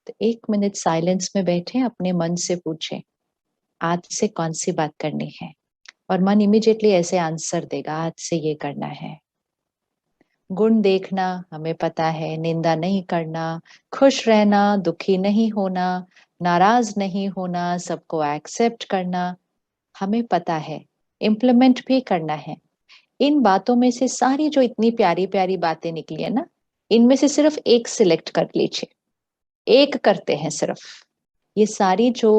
तो 1 minute silence में बैठे अपने मन से पूछें, आज से कौन सी बात करनी है। और मन इमिडिएटली ऐसे आंसर देगा, आज से ये करना है। गुण देखना हमें पता है, निंदा नहीं करना, खुश रहना, दुखी नहीं होना, नाराज नहीं होना, सबको एक्सेप्ट करना हमें पता है, इम्प्लीमेंट भी करना है। इन बातों में से सारी जो इतनी प्यारी प्यारी बातें निकली है ना, इनमें से सिर्फ एक सिलेक्ट कर लीजिए, एक करते हैं सिर्फ। ये सारी जो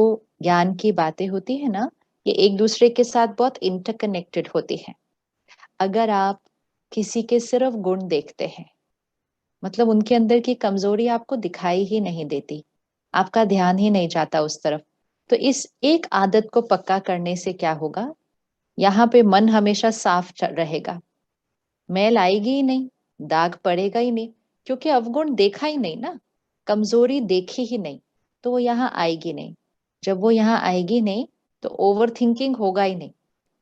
ज्ञान की बातें होती है ना, ये एक दूसरे के साथ बहुत इंटरकनेक्टेड होती है। अगर आप किसी के सिर्फ गुण देखते हैं, मतलब उनके अंदर की कमजोरी आपको दिखाई ही नहीं देती, आपका ध्यान ही नहीं जाता उस तरफ, तो इस एक आदत को पक्का करने से क्या होगा, यहाँ पे मन हमेशा साफ रहेगा, मैल आएगी ही नहीं, दाग पड़ेगा ही नहीं, क्योंकि अवगुण देखा ही नहीं ना, कमजोरी देखी ही नहीं, तो वो यहाँ आएगी नहीं। जब वो यहाँ आएगी नहीं तो ओवर थिंकिंग होगा ही नहीं।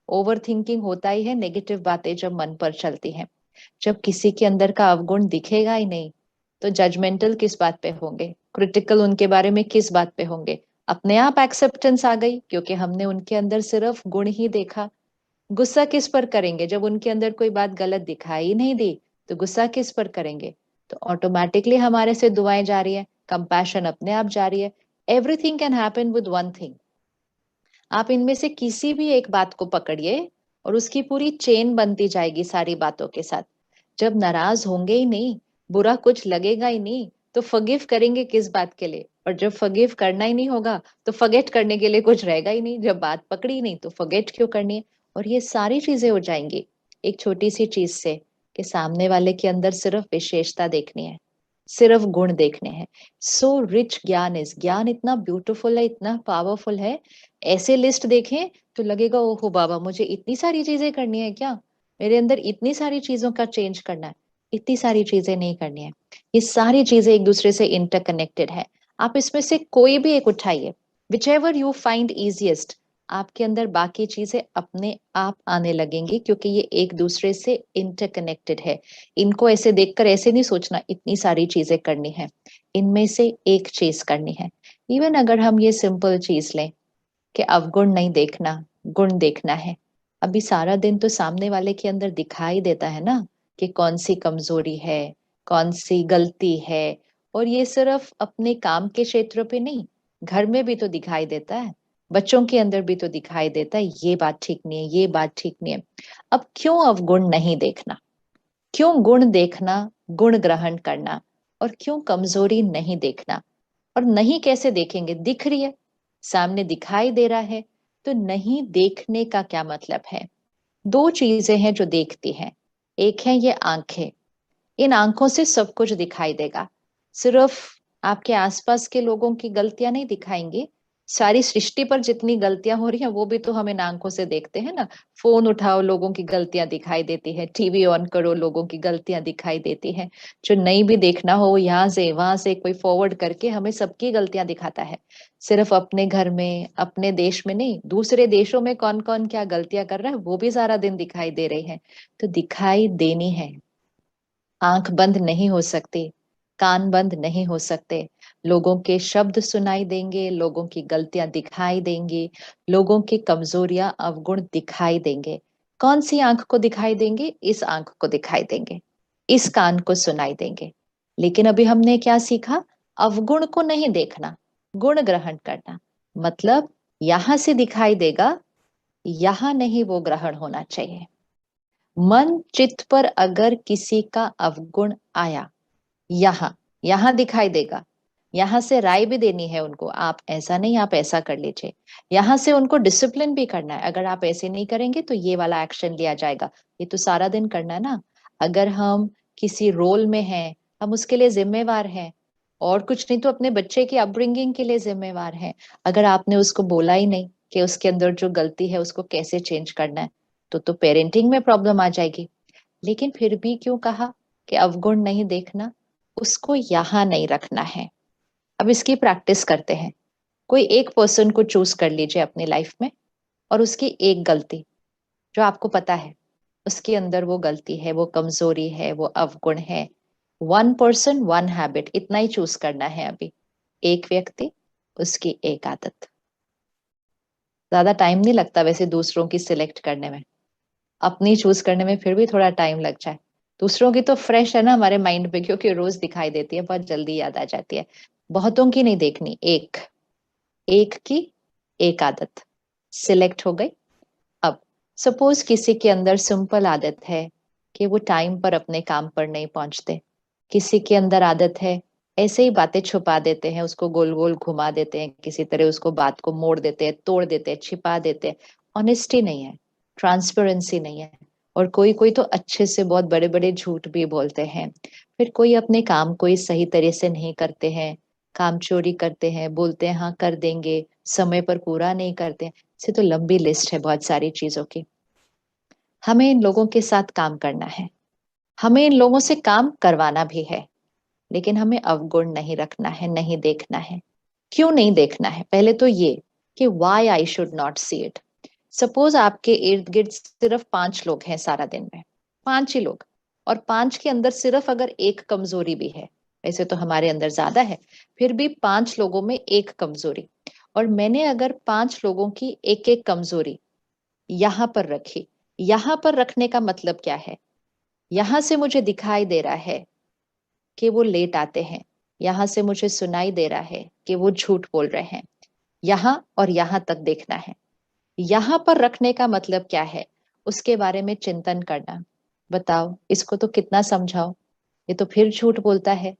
ओवर थिंकिंग होता ही है नेगेटिव बातें जब मन पर चलती हैं। जब किसी के अंदर का अवगुण दिखेगा ही नहीं तो जजमेंटल किस बात पे होंगे, क्रिटिकल उनके बारे में किस बात पे होंगे। अपने आप एक्सेप्टेंस आ गई, क्योंकि हमने उनके अंदर सिर्फ गुण ही देखा। गुस्सा किस पर करेंगे, जब उनके अंदर कोई बात गलत दिखाई नहीं दी तो गुस्सा किस पर करेंगे। तो ऑटोमेटिकली हमारे से दुआएं जा रही है, कंपैशन अपने आप जा रही है। Everything can happen with one thing. आप इनमें से किसी भी एक बात को पकड़िए और उसकी पूरी चेन बनती जाएगी सारी बातों के साथ। जब नाराज होंगे ही नहीं, बुरा कुछ लगेगा ही नहीं, तो फॉरगिव करेंगे किस बात के लिए। और जब फॉरगिव करना ही नहीं होगा तो फॉरगेट करने के लिए कुछ रहेगा ही नहीं। जब बात पकड़ी नहीं तो फॉरगेट क्यों करनी है। और ये सारी चीजें हो जाएंगी एक छोटी सी चीज से, कि सामने वाले के अंदर सिर्फ विशेषता देखनी है, सिर्फ गुण देखने हैं। सो रिच ज्ञान इज, ज्ञान इतना ब्यूटीफुल है, इतना पावरफुल है। ऐसे लिस्ट देखें तो लगेगा ओहो बाबा, मुझे इतनी सारी चीजें करनी है क्या, मेरे अंदर इतनी सारी चीजों का चेंज करना है। इतनी सारी चीजें नहीं करनी है, ये सारी चीजें एक दूसरे से इंटरकनेक्टेड है। आप इसमें से कोई भी एक उठाइए, which ever you find easiest, आपके अंदर बाकी चीजें अपने आप आने लगेंगी, क्योंकि ये एक दूसरे से इंटरकनेक्टेड है। इनको ऐसे देखकर ऐसे नहीं सोचना इतनी सारी चीजें करनी है, इनमें से एक चीज करनी है। इवन अगर हम ये सिंपल चीज लें कि अवगुण नहीं देखना, गुण देखना है। अभी सारा दिन तो सामने वाले के अंदर दिखाई देता है ना, कि कौन सी कमजोरी है, कौन सी गलती है। और ये सिर्फ अपने काम के क्षेत्र पे नहीं, घर में भी तो दिखाई देता है, बच्चों के अंदर भी तो दिखाई देता है, ये बात ठीक नहीं है, ये बात ठीक नहीं है। अब क्यों अवगुण नहीं देखना, क्यों गुण देखना, गुण ग्रहण करना, और क्यों कमजोरी नहीं देखना। और नहीं कैसे देखेंगे, दिख रही है, सामने दिखाई दे रहा है, तो नहीं देखने का क्या मतलब है। दो चीजें हैं जो देखती हैं, एक है ये आंखें, इन आंखों से सब कुछ दिखाई देगा। सिर्फ आपके आसपास के लोगों की गलतियां नहीं दिखाएंगी, सारी सृष्टि पर जितनी गलतियां हो रही हैं वो भी तो हम इन आंखों से देखते हैं ना। फोन उठाओ, लोगों की गलतियां दिखाई देती है, टीवी ऑन करो, लोगों की गलतियां दिखाई देती हैं। जो नहीं भी देखना हो, यहाँ से वहां से कोई फॉरवर्ड करके हमें सबकी गलतियां दिखाता है। सिर्फ अपने घर में, अपने देश में नहीं, दूसरे देशों में कौन कौन क्या गलतियां कर रहा है वो भी सारा दिन दिखाई दे रहे हैं। तो दिखाई देनी है, आंख बंद नहीं हो सकती, कान बंद नहीं हो सकते। लोगों के शब्द सुनाई देंगे, लोगों की गलतियां दिखाई देंगी, लोगों की कमजोरियां अवगुण दिखाई देंगे। कौन सी आंख को दिखाई देंगे, इस आंख को दिखाई देंगे, इस कान को सुनाई देंगे। लेकिन अभी हमने क्या सीखा, अवगुण को नहीं देखना, गुण ग्रहण करना। मतलब यहां से दिखाई देगा, यहां नहीं वो ग्रहण होना चाहिए। मन चित्त पर अगर किसी का अवगुण आया, यहाँ यहाँ दिखाई देगा, यहाँ से राय भी देनी है उनको, आप ऐसा नहीं, आप ऐसा कर लीजिए। यहाँ से उनको डिसिप्लिन भी करना है, अगर आप ऐसे नहीं करेंगे तो ये वाला एक्शन लिया जाएगा। ये तो सारा दिन करना है ना। अगर हम किसी रोल में हैं, हम उसके लिए जिम्मेवार हैं, और कुछ नहीं तो अपने बच्चे की अपब्रिंगिंग के लिए जिम्मेवार हैं। अगर आपने उसको बोला ही नहीं कि उसके अंदर जो गलती है उसको कैसे चेंज करना है, तो पेरेंटिंग में प्रॉब्लम आ जाएगी। लेकिन फिर भी क्यों कहा कि अवगुण नहीं देखना, उसको यहां नहीं रखना है। अब इसकी प्रैक्टिस करते हैं। कोई एक पर्सन को चूज कर लीजिए अपनी लाइफ में, और उसकी एक गलती जो आपको पता है उसके अंदर वो गलती है, वो कमजोरी है, वो अवगुण है। वन पर्सन वन हैबिट, इतना ही चूज करना है अभी। एक व्यक्ति, उसकी एक आदत। ज्यादा टाइम नहीं लगता वैसे दूसरों की सिलेक्ट करने में, अपनी चूज करने में फिर भी थोड़ा टाइम लग जाए। दूसरों की तो फ्रेश है ना हमारे माइंड पे, क्योंकि रोज दिखाई देती है, बहुत जल्दी याद आ जाती है। बहुतों की नहीं देखनी, एक एक की एक आदत सिलेक्ट हो गई। अब सपोज किसी के अंदर सिंपल आदत है कि वो टाइम पर अपने काम पर नहीं पहुंचते, किसी के अंदर आदत है ऐसे ही बातें छुपा देते हैं, उसको गोल गोल घुमा देते हैं, किसी तरह उसको बात को मोड़ देते हैं, तोड़ देते हैं, छिपा देते हैं। ऑनेस्टी नहीं है, ट्रांसपेरेंसी नहीं है। और कोई कोई तो अच्छे से बहुत बड़े बड़े झूठ भी बोलते हैं। फिर कोई अपने काम को ही सही तरह से नहीं करते हैं, काम चोरी करते हैं, बोलते हैं हाँ कर देंगे, समय पर पूरा नहीं करते हैं। से तो लंबी लिस्ट है बहुत सारी चीजों की। हमें इन लोगों के साथ काम करना है, हमें इन लोगों से काम करवाना भी है, लेकिन हमें अवगुण नहीं रखना है, नहीं देखना है। क्यों नहीं देखना है? पहले तो ये कि why I should not see it. Suppose आपके इर्द गिर्द सिर्फ 5 लोग हैं सारा दिन में, 5 ही लोग, और 5 के अंदर सिर्फ अगर एक कमजोरी भी है, वैसे तो हमारे अंदर ज्यादा है, फिर भी 5 लोगों में एक कमजोरी, और मैंने अगर 5 लोगों की एक एक कमजोरी यहां पर रखी, यहां पर रखने का मतलब क्या है? यहां से मुझे दिखाई दे रहा है कि वो लेट आते हैं, यहां से मुझे सुनाई दे रहा है कि वो झूठ बोल रहे हैं, यहां और यहां तक देखना है। यहां पर रखने का मतलब क्या है? उसके बारे में चिंतन करना। बताओ इसको तो कितना समझाओ, ये तो फिर झूठ बोलता है,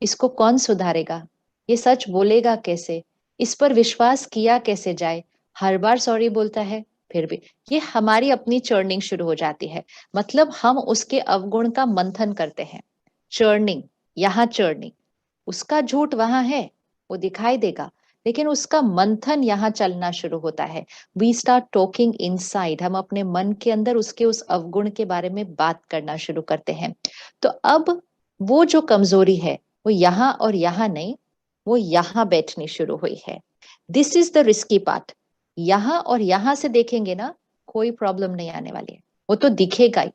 इसको कौन सुधारेगा, ये सच बोलेगा कैसे, इस पर विश्वास किया कैसे जाए, हर बार सॉरी बोलता है फिर भी। ये हमारी अपनी चर्निंग शुरू हो जाती है। मतलब हम उसके अवगुण का मंथन करते हैं। चर्निंग, यहाँ चर्निंग, उसका झूठ वहां है, वो दिखाई देगा, लेकिन उसका मंथन यहाँ चलना शुरू होता है। वी स्टार्ट टॉकिंग इनसाइड, हम अपने मन के अंदर उसके उस अवगुण के बारे में बात करना शुरू करते हैं। तो अब वो जो कमजोरी है वो यहाँ और यहाँ नहीं, वो यहाँ बैठनी शुरू हुई है। This is the risky part. यहाँ और यहाँ से देखेंगे ना, कोई प्रॉब्लम नहीं आने वाली है, वो तो दिखेगा ही,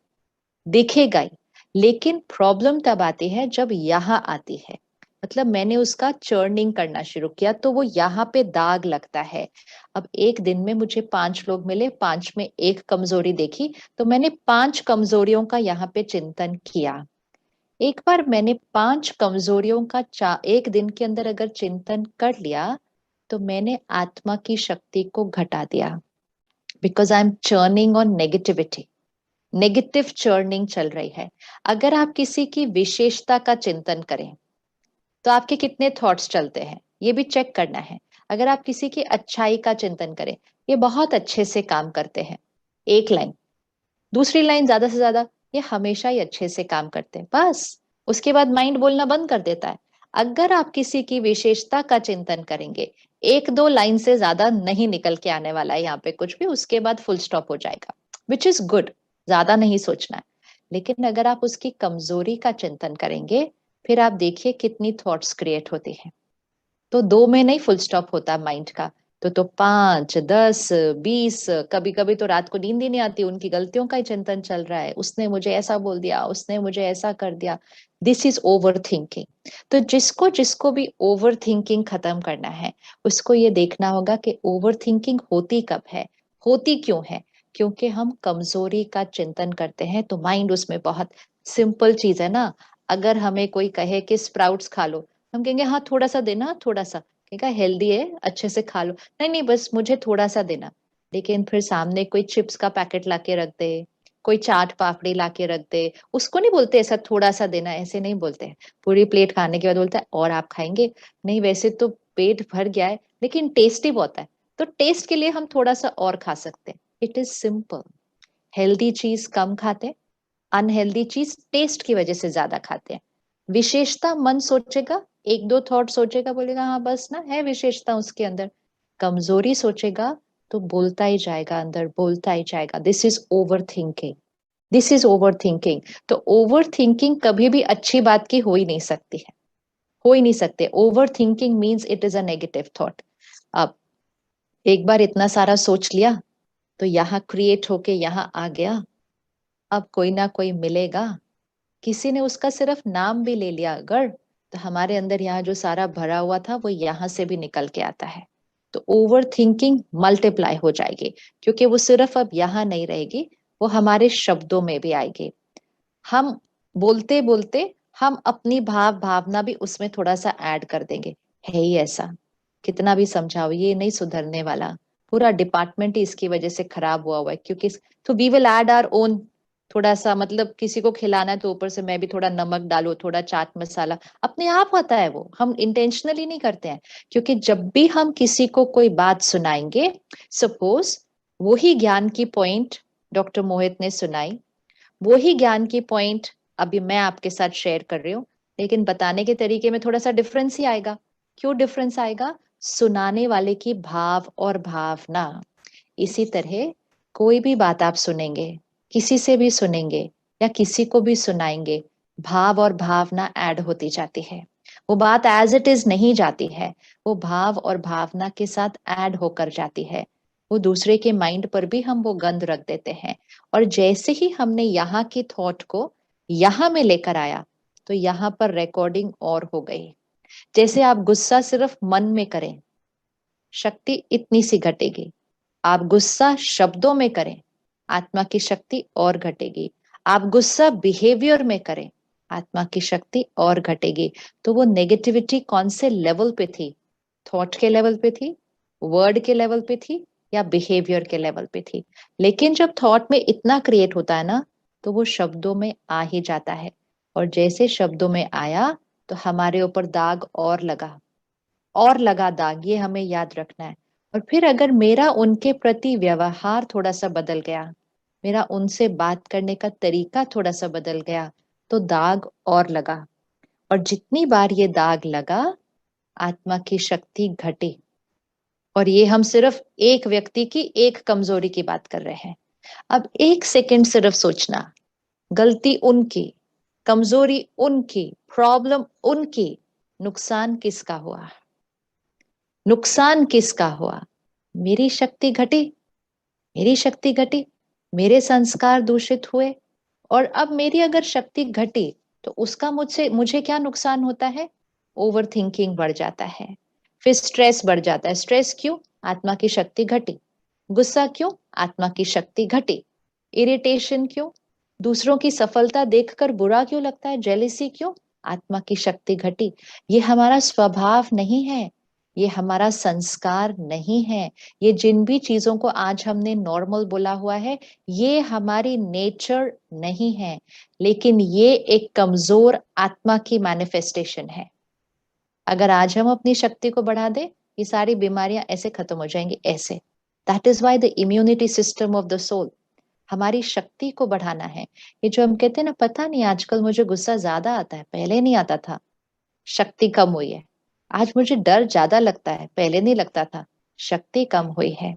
दिखेगा ही। लेकिन प्रॉब्लम तब आती है जब यहाँ आती है। मतलब मैंने उसका चर्निंग करना शुरू किया तो वो यहाँ पे दाग लगता है। अब एक दिन में मुझे 5 लोग मिले, 5 में एक कमजोरी देखी, तो मैंने 5 कमजोरियों का यहाँ पे चिंतन किया। एक बार मैंने 5 कमजोरियों का एक दिन के अंदर अगर चिंतन कर लिया, तो मैंने आत्मा की शक्ति को घटा दिया। Because I am churning on negativity, negative churning चल रही है। अगर आप किसी की विशेषता का चिंतन करें तो आपके कितने थॉट्स चलते हैं, ये भी चेक करना है। अगर आप किसी की अच्छाई का चिंतन करें, ये बहुत अच्छे से काम करते हैं, एक लाइन, दूसरी लाइन ज्यादा से ज्यादा, ये हमेशा ही अच्छे से काम करते हैं, बस उसके बाद माइंड बोलना बंद कर देता है। अगर आप किसी की विशेषता का चिंतन करेंगे, एक दो लाइन से ज्यादा नहीं निकल के आने वाला है यहाँ पे कुछ भी, उसके बाद फुल स्टॉप हो जाएगा, विच इज गुड, ज्यादा नहीं सोचना है। लेकिन अगर आप उसकी कमजोरी का चिंतन करेंगे, फिर आप देखिए कितनी थॉट्स क्रिएट होती है। तो 2 में नहीं फुल स्टॉप होता माइंड का, तो 5, 10, 20, कभी कभी तो रात को नींद ही नहीं आती, उनकी गलतियों का ही चिंतन चल रहा है, उसने मुझे ऐसा बोल दिया, उसने मुझे ऐसा कर दिया। This is over thinking. तो जिसको जिसको भी ओवर थिंकिंग खत्म करना है, उसको ये देखना होगा कि ओवर थिंकिंग होती कब है, होती क्यों है। क्योंकि हम कमजोरी का चिंतन करते हैं, तो माइंड उसमें बहुत सिंपल चीज है ना। अगर हमें कोई कहे कि स्प्राउट्स खा लो, हम कहेंगे हाँ थोड़ा सा देना, थोड़ा सा, कहेगा हेल्दी है अच्छे से खा लो, नहीं नहीं बस मुझे थोड़ा सा देना। लेकिन फिर सामने कोई चिप्स का पैकेट लाके रख दे, कोई चाट पापड़ी लाके रख दे, उसको नहीं बोलते ऐसा थोड़ा सा देना, ऐसे नहीं बोलते हैं। पूरी प्लेट खाने के बाद बोलता है और आप खाएंगे? नहीं वैसे तो पेट भर गया है, लेकिन टेस्टी बहुत है, तो टेस्ट के लिए हम थोड़ा सा और खा सकते हैं। It is simple. हेल्दी चीज कम खाते हैं, अनहेल्दी चीज टेस्ट की वजह से ज्यादा खाते हैं। विशेषता मन सोचेगा, एक दो थॉट सोचेगा, बोलेगा हाँ बस ना है विशेषता उसके अंदर। कमजोरी सोचेगा तो बोलता ही जाएगा अंदर, बोलता ही जाएगा। This is over thinking, this is over thinking. तो ओवर थिंकिंग कभी भी अच्छी बात की हो ही नहीं सकती है, हो ही नहीं सकते। Over thinking means it is a negative thought. अब एक बार इतना सारा सोच लिया, तो यहाँ क्रिएट होके यहाँ आ गया। अब कोई ना कोई मिलेगा, किसी ने उसका सिर्फ नाम भी ले लिया अगर, तो हमारे अंदर यहाँ जो सारा भरा हुआ था वो यहाँ से भी निकल के आता है। तो ओवर थिंकिंग मल्टीप्लाई हो जाएगी, क्योंकि वो सिर्फ अब यहाँ नहीं रहेगी, वो हमारे शब्दों में भी आएगी। हम बोलते बोलते हम अपनी भावना भी उसमें थोड़ा सा ऐड कर देंगे। है ही ऐसा, कितना भी समझाओ ये नहीं सुधरने वाला, पूरा डिपार्टमेंट ही इसकी वजह से खराब हुआ है, क्योंकि तो we will add our own. थोड़ा सा मतलब किसी को खिलाना है तो ऊपर से मैं भी थोड़ा नमक डालू, थोड़ा चाट मसाला, अपने आप होता है वो, हम इंटेंशनली नहीं करते हैं। क्योंकि जब भी हम किसी को कोई बात सुनाएंगे, सपोज वही ज्ञान की पॉइंट डॉक्टर मोहित ने सुनाई, वो ही ज्ञान की पॉइंट अभी मैं आपके साथ शेयर कर रही हूँ, लेकिन बताने के तरीके में थोड़ा सा डिफरेंस ही आएगा। क्यों डिफरेंस आएगा? सुनाने वाले की भाव और भावना। इसी तरह कोई भी बात आप सुनेंगे, किसी से भी सुनेंगे या किसी को भी सुनाएंगे, भाव और भावना ऐड होती जाती है। वो बात एज इट इज नहीं जाती है, वो भाव और भावना के साथ ऐड होकर जाती है। वो दूसरे के माइंड पर भी हम वो गंध रख देते हैं। और जैसे ही हमने यहाँ की थॉट को यहाँ में लेकर आया, तो यहाँ पर रिकॉर्डिंग और हो गई। जैसे आप गुस्सा सिर्फ मन में करें, शक्ति इतनी सी घटेगी। आप गुस्सा शब्दों में करें, आत्मा की शक्ति और घटेगी। आप गुस्सा बिहेवियर में करें, आत्मा की शक्ति और घटेगी। तो वो नेगेटिविटी कौन से लेवल पे थी? थॉट के लेवल पे थी, वर्ड के लेवल पे थी, या बिहेवियर के लेवल पे थी? लेकिन जब थॉट में इतना क्रिएट होता है ना, तो वो शब्दों में आ ही जाता है। और जैसे शब्दों में आया, तो हमारे ऊपर दाग और लगा दाग, ये हमें याद रखना है। और फिर अगर मेरा उनके प्रति व्यवहार थोड़ा सा बदल गया, मेरा उनसे बात करने का तरीका थोड़ा सा बदल गया, तो दाग और लगा। और जितनी बार ये दाग लगा, आत्मा की शक्ति घटी। और ये हम सिर्फ एक व्यक्ति की एक कमजोरी की बात कर रहे हैं। अब एक सेकंड सिर्फ सोचना, गलती उनकी, कमजोरी उनकी, प्रॉब्लम उनकी, नुकसान किसका हुआ? नुकसान किसका हुआ? मेरी शक्ति घटी, मेरी शक्ति घटी, मेरे संस्कार दूषित हुए। और अब मेरी अगर शक्ति घटी, तो उसका मुझसे मुझे क्या नुकसान होता है? ओवर थिंकिंग बढ़ जाता है, फिर स्ट्रेस बढ़ जाता है। स्ट्रेस क्यों? आत्मा की शक्ति घटी। गुस्सा क्यों? आत्मा की शक्ति घटी। इरिटेशन क्यों? दूसरों की सफलता देखकर बुरा क्यों लगता है? जेलिसी क्यों? आत्मा की शक्ति घटी। ये हमारा स्वभाव नहीं है, ये हमारा संस्कार नहीं है। ये जिन भी चीजों को आज हमने नॉर्मल बोला हुआ है, ये हमारी नेचर नहीं है, लेकिन ये एक कमजोर आत्मा की मैनिफेस्टेशन है। अगर आज हम अपनी शक्ति को बढ़ा दें, ये सारी बीमारियां ऐसे खत्म हो जाएंगी, ऐसे। That is why the immunity system of the soul, हमारी शक्ति को बढ़ाना है। ये जो हम कहते हैं ना, पता नहीं आजकल मुझे गुस्सा ज्यादा आता है, पहले नहीं आता था, शक्ति कम हुई है। आज मुझे डर ज्यादा लगता है, पहले नहीं लगता था, शक्ति कम हुई है।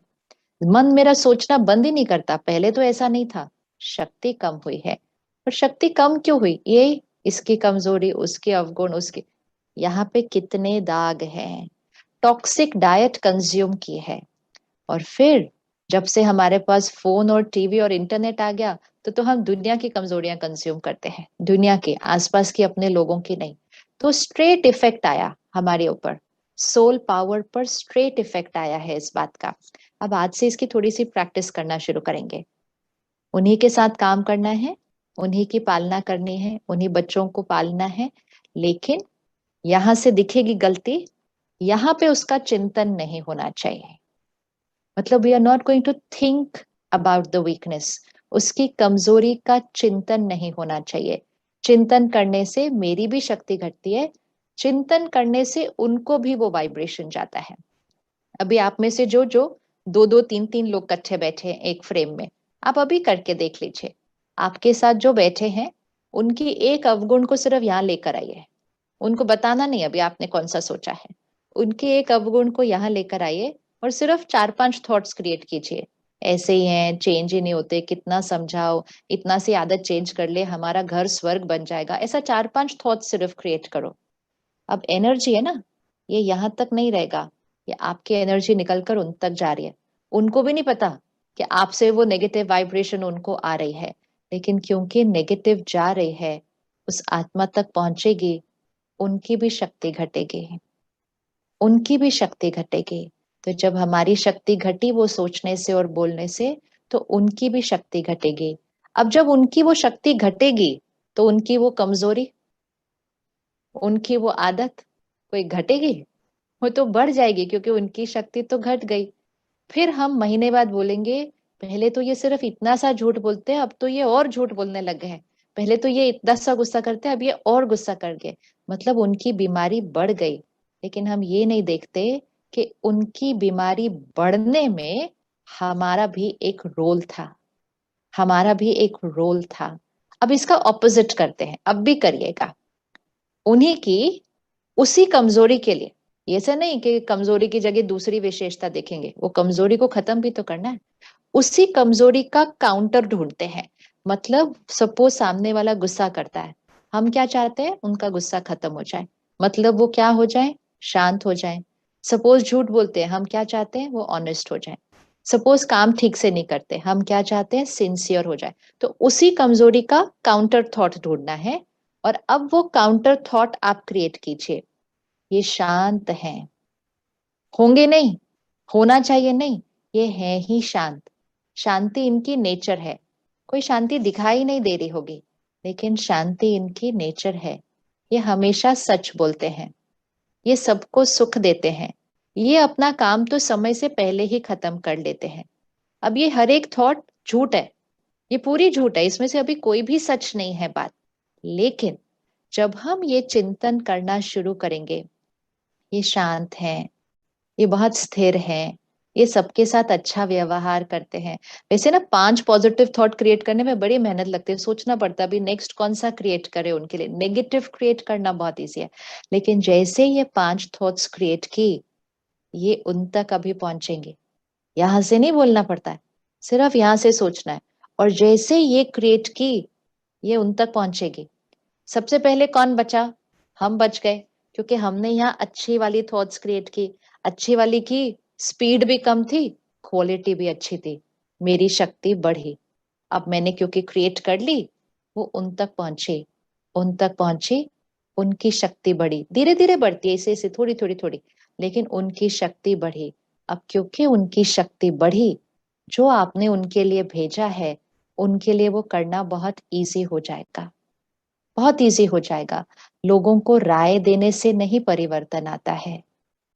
मन मेरा सोचना बंद ही नहीं करता, पहले तो ऐसा नहीं था, शक्ति कम हुई है। और शक्ति कम क्यों हुई? ये इसकी कमजोरी, उसके अवगुण, उसके, यहाँ पे कितने दाग हैं, टॉक्सिक डाइट कंज्यूम की है। और फिर जब से हमारे पास फोन और टीवी और इंटरनेट आ गया, तो हम दुनिया की कमजोरियां कंज्यूम करते हैं, दुनिया के आसपास की, अपने लोगों की नहीं। तो स्ट्रेट इफेक्ट आया हमारे ऊपर, सोल पावर पर स्ट्रेट इफेक्ट आया है इस बात का। अब आज से इसकी थोड़ी सी प्रैक्टिस करना शुरू करेंगे, उन्हीं के साथ काम करना है, उन्हीं की पालना करनी है, उन्हीं बच्चों को पालना है। लेकिन यहां से दिखेगी गलती, यहाँ पे उसका चिंतन नहीं होना चाहिए। मतलब we are not going to think about the weakness, उसकी कमजोरी का चिंतन नहीं होना चाहिए। चिंतन करने से मेरी भी शक्ति घटती है, चिंतन करने से उनको भी वो वाइब्रेशन जाता है। अभी आप में से जो जो दो दो तीन तीन लोग इकट्ठे बैठे हैं एक फ्रेम में, आप अभी करके देख लीजिए, आपके साथ जो बैठे हैं, उनकी एक अवगुण को सिर्फ यहाँ लेकर आइए। उनको बताना नहीं अभी आपने कौन सा सोचा है, उनके एक अवगुण को यहाँ लेकर आइए और सिर्फ 4-5 थॉट्स क्रिएट कीजिए। ऐसे ही हैं, चेंज ही नहीं होते, कितना समझाओ, इतना सी आदत चेंज कर ले, हमारा घर स्वर्ग बन जाएगा, ऐसा 4-5 थॉट्स सिर्फ क्रिएट करो। अब एनर्जी है ना, ये यहाँ तक नहीं रहेगा, ये आपकी एनर्जी निकलकर उन तक जा रही है। उनको भी नहीं पता कि आपसे वो नेगेटिव वाइब्रेशन उनको आ रही है, लेकिन क्योंकि नेगेटिव जा रही है, उस आत्मा तक पहुंचेगी, उनकी भी शक्ति घटेगी, उनकी भी शक्ति घटेगी। तो जब हमारी शक्ति घटी वो सोचने से और बोलने से, तो उनकी भी शक्ति घटेगी। अब जब उनकी वो शक्ति घटेगी तो उनकी वो कमजोरी, उनकी वो आदत कोई घटेगी? वो तो बढ़ जाएगी, क्योंकि उनकी शक्ति तो घट गई। फिर हम महीने बाद बोलेंगे, पहले तो ये सिर्फ इतना सा झूठ बोलते हैं, अब तो ये और झूठ बोलने लग गए हैं। पहले तो ये इतना सा गुस्सा करते हैं, अब ये और गुस्सा कर गए। मतलब उनकी बीमारी बढ़ गई। लेकिन हम ये नहीं देखते कि उनकी बीमारी बढ़ने में हमारा भी एक रोल था, हमारा भी एक रोल था। अब इसका ऑपोजिट करते हैं, अब भी करिएगा। उन्हीं की उसी कमजोरी के लिए, ये से नहीं कि कमजोरी की जगह दूसरी विशेषता देखेंगे, वो कमजोरी को खत्म भी तो करना है। उसी कमजोरी का काउंटर ढूंढते हैं। मतलब सपोज सामने वाला गुस्सा करता है, हम क्या चाहते हैं? उनका गुस्सा खत्म हो जाए, मतलब वो क्या हो जाए? शांत हो जाए। सपोज झूठ बोलते हैं, हम क्या चाहते हैं? वो ऑनेस्ट हो जाए। सपोज काम ठीक से नहीं करते, हम क्या चाहते हैं? सिंसियर हो जाए। तो उसी कमजोरी का काउंटर थॉट ढूंढना है। और अब वो काउंटर थॉट आप क्रिएट कीजिए। ये शांत हैं, होंगे नहीं, होना चाहिए नहीं, ये है ही शांत। शांति इनकी नेचर है। कोई शांति दिखाई नहीं दे रही होगी, लेकिन शांति इनकी नेचर है। ये हमेशा सच बोलते हैं, ये सबको सुख देते हैं, ये अपना काम तो समय से पहले ही खत्म कर लेते हैं। अब ये हर एक थॉट झूठ है, ये पूरी झूठ है, इसमें से अभी कोई भी सच नहीं है बात। लेकिन जब हम ये चिंतन करना शुरू करेंगे, ये शांत हैं, ये बहुत स्थिर हैं, ये सबके साथ अच्छा व्यवहार करते हैं। वैसे ना 5 पॉजिटिव थॉट क्रिएट करने में बड़ी मेहनत लगती है, सोचना पड़ता है अभी नेक्स्ट कौन सा क्रिएट करे उनके लिए। नेगेटिव क्रिएट करना बहुत ईजी है, लेकिन जैसे ये 5 थॉट्स क्रिएट की, ये उन तक अभी पहुंचेंगे। यहां से नहीं बोलना पड़ता है, सिर्फ यहां से सोचना है। और जैसे ये क्रिएट की, ये उन तक पहुंचेगी। सबसे पहले कौन बचा? हम बच गए, क्योंकि हमने यहाँ अच्छी वाली थॉट्स क्रिएट की। अच्छी वाली की स्पीड भी कम थी, क्वालिटी भी अच्छी थी, मेरी शक्ति बढ़ी। अब मैंने क्योंकि क्रिएट कर ली, वो उन तक पहुंची, उन तक पहुंची, उनकी शक्ति बढ़ी। धीरे धीरे बढ़ती है, ऐसे ऐसे थोड़ी थोड़ी थोड़ी, लेकिन उनकी शक्ति बढ़ी। अब क्योंकि उनकी शक्ति बढ़ी, जो आपने उनके लिए भेजा है, उनके लिए वो करना बहुत इजी हो जाएगा, बहुत इजी हो जाएगा। लोगों को राय देने से नहीं परिवर्तन आता है,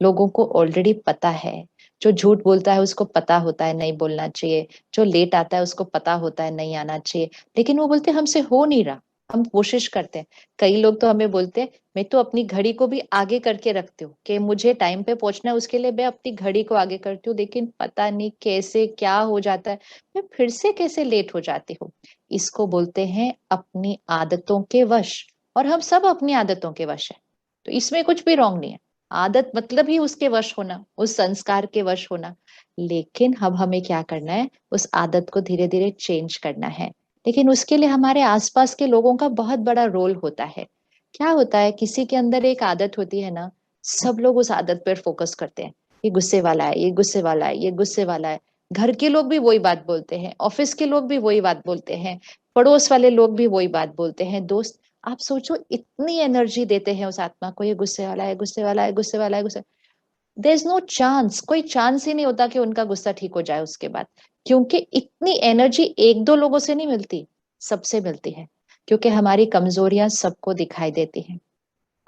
लोगों को ऑलरेडी पता है। जो झूठ बोलता है उसको पता होता है नहीं बोलना चाहिए, जो लेट आता है उसको पता होता है नहीं आना चाहिए, लेकिन वो बोलते हैं हमसे हो नहीं रहा। हम कोशिश करते हैं। कई लोग तो हमें बोलते हैं, मैं तो अपनी घड़ी को भी आगे करके रखती हूँ कि मुझे टाइम पे पहुंचना है, उसके लिए मैं अपनी घड़ी को आगे करती हूँ, लेकिन पता नहीं कैसे क्या हो जाता है, मैं फिर से कैसे लेट हो जाती हूँ। इसको बोलते हैं अपनी आदतों के वश। और हम सब अपनी आदतों के वश है, तो इसमें कुछ भी रॉन्ग नहीं है। आदत मतलब ही उसके वश होना, उस संस्कार के वश होना। लेकिन अब हमें क्या करना है? उस आदत को धीरे धीरे चेंज करना है। लेकिन उसके लिए हमारे आसपास के लोगों का बहुत बड़ा रोल होता है। क्या होता है, किसी के अंदर एक आदत होती है ना, सब लोग उस आदत पर फोकस करते हैं। ये गुस्से वाला है, ये गुस्से वाला है, ये गुस्से वाला है। घर के लोग भी वही बात बोलते हैं, ऑफिस के लोग भी वही बात बोलते हैं, पड़ोस वाले लोग भी वही बात बोलते हैं, दोस्त। आप सोचो, इतनी एनर्जी देते हैं उस आत्मा को, ये गुस्से वाला है, गुस्से वाला है, गुस्से वाला है, गुस्से। देयर इज नो चांस, कोई चांस ही नहीं होता कि उनका गुस्सा ठीक हो जाए उसके बाद। क्योंकि इतनी एनर्जी एक दो लोगों से नहीं मिलती, सबसे मिलती है। क्योंकि हमारी कमजोरियां सबको दिखाई देती हैं।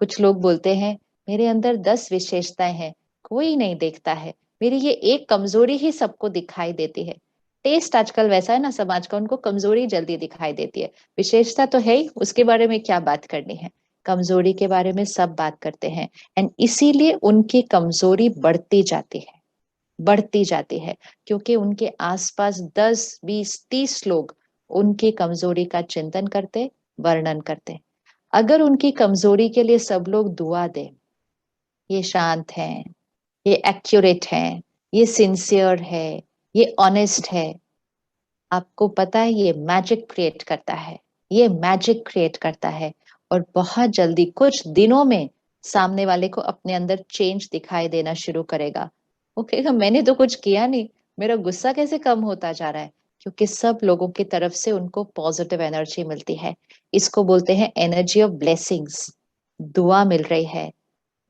कुछ लोग बोलते हैं, मेरे अंदर 10 विशेषताएं हैं, कोई नहीं देखता है, मेरी ये एक कमजोरी ही सबको दिखाई देती है। टेस्ट आजकल वैसा है ना समाज का, उनको कमजोरी जल्दी दिखाई देती है। विशेषता तो है ही, उसके बारे में क्या बात करनी है। कमजोरी के बारे में सब बात करते हैं। एंड इसीलिए उनकी कमजोरी बढ़ती जाती है, बढ़ती जाती है। क्योंकि उनके आसपास 10 20 30 लोग उनकी कमजोरी का चिंतन करते, वर्णन करते। अगर उनकी कमजोरी के लिए सब लोग दुआ दें, ये शांत हैं, ये एक्यूरेट हैं, ये सिंसियर है, ये ऑनेस्ट है, आपको पता है ये मैजिक क्रिएट करता है, ये मैजिक क्रिएट करता है। और बहुत जल्दी, कुछ दिनों में, सामने वाले को अपने अंदर चेंज दिखाई देना शुरू करेगा। वो कहेगा मैंने तो कुछ किया नहीं, मेरा गुस्सा कैसे कम होता जा रहा है? क्योंकि सब लोगों की तरफ से उनको पॉजिटिव एनर्जी मिलती है। इसको बोलते हैं एनर्जी ऑफ ब्लेसिंग्स। दुआ मिल रही है।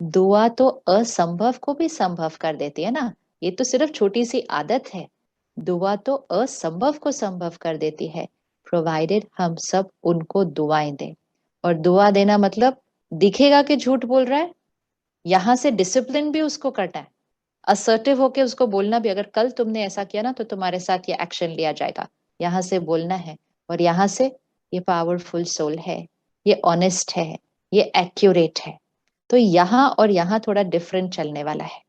दुआ तो असंभव को भी संभव कर देती है ना। ये तो सिर्फ छोटी सी आदत है। दुआ तो असंभव को संभव कर देती है, प्रोवाइडेड हम सब उनको दुआएं दें। और दुआ देना मतलब दिखेगा कि झूठ बोल रहा है, यहां से डिसिप्लिन भी उसको करना है। असर्टिव होके उसको बोलना भी, अगर कल तुमने ऐसा किया ना तो तुम्हारे साथ ये एक्शन लिया जाएगा, यहां से बोलना है। और यहां से ये पावरफुल सोल है, ये ऑनेस्ट है, ये एक्यूरेट है। तो यहाँ और यहाँ थोड़ा डिफरेंट चलने वाला है,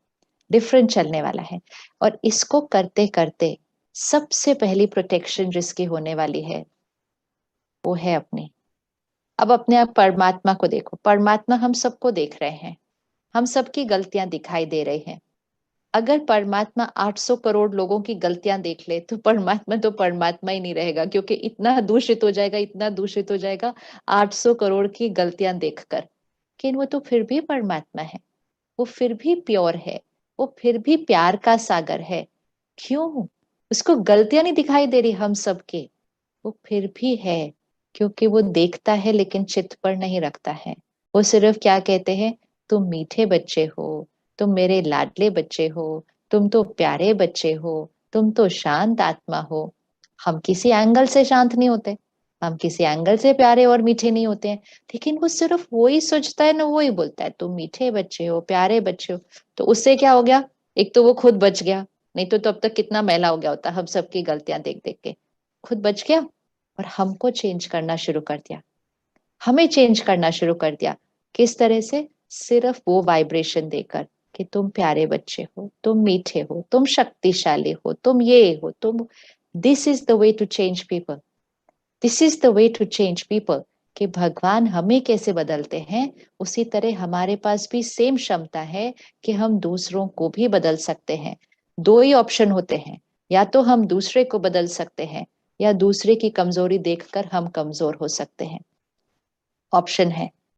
डिफरेंट चलने वाला है। और इसको करते करते सबसे पहली प्रोटेक्शन जिसकी होने वाली है वो है अपनी। अब अपने आप परमात्मा को देखो, परमात्मा हम सबको देख रहे हैं, हम सबकी गलतियां दिखाई दे रही हैं। अगर परमात्मा 800 करोड़ लोगों की गलतियां देख ले तो परमात्मा तो परमात्मा ही नहीं रहेगा, क्योंकि इतना दूषित हो जाएगा, इतना दूषित हो जाएगा 800 करोड़ की गलतियां देखकर। लेकिन वो तो फिर भी परमात्मा है, वो फिर भी प्योर है, वो फिर भी प्यार का सागर है। क्यों? उसको गलतियां नहीं दिखाई दे रही हम सबके, वो फिर भी है। क्योंकि वो देखता है लेकिन चित्त पर नहीं रखता है। वो सिर्फ क्या कहते हैं, तुम मीठे बच्चे हो, तुम मेरे लाडले बच्चे हो, तुम तो प्यारे बच्चे हो, तुम तो शांत आत्मा हो। हम किसी एंगल से शांत नहीं होते, हम किसी एंगल से प्यारे और मीठे नहीं होते हैं। लेकिन वो सिर्फ वही सोचता है ना, वही बोलता है तुम मीठे बच्चे हो, प्यारे बच्चे हो। तो उससे क्या हो गया, एक तो वो खुद बच गया, नहीं तो अब तक कितना मैला हो गया होता हम सबकी गलतियां देख देख के। खुद बच गया और हमको चेंज करना शुरू कर दिया, हमें चेंज करना शुरू कर दिया। किस तरह से? सिर्फ वो वाइब्रेशन देकर कि तुम प्यारे बच्चे हो, तुम मीठे हो, तुम शक्तिशाली हो, तुम ये हो, तुम। This is the way to change people, this is the way to change people. कि भगवान हमें कैसे बदलते हैं, उसी तरह हमारे पास भी सेम क्षमता है कि हम दूसरों को भी बदल सकते हैं। दो ही ऑप्शन होते हैं, या तो हम दूसरे को बदल सकते हैं, या दूसरे की कमजोरी देखकर हम कमजोर हो सकते हैं। ऑप्शन है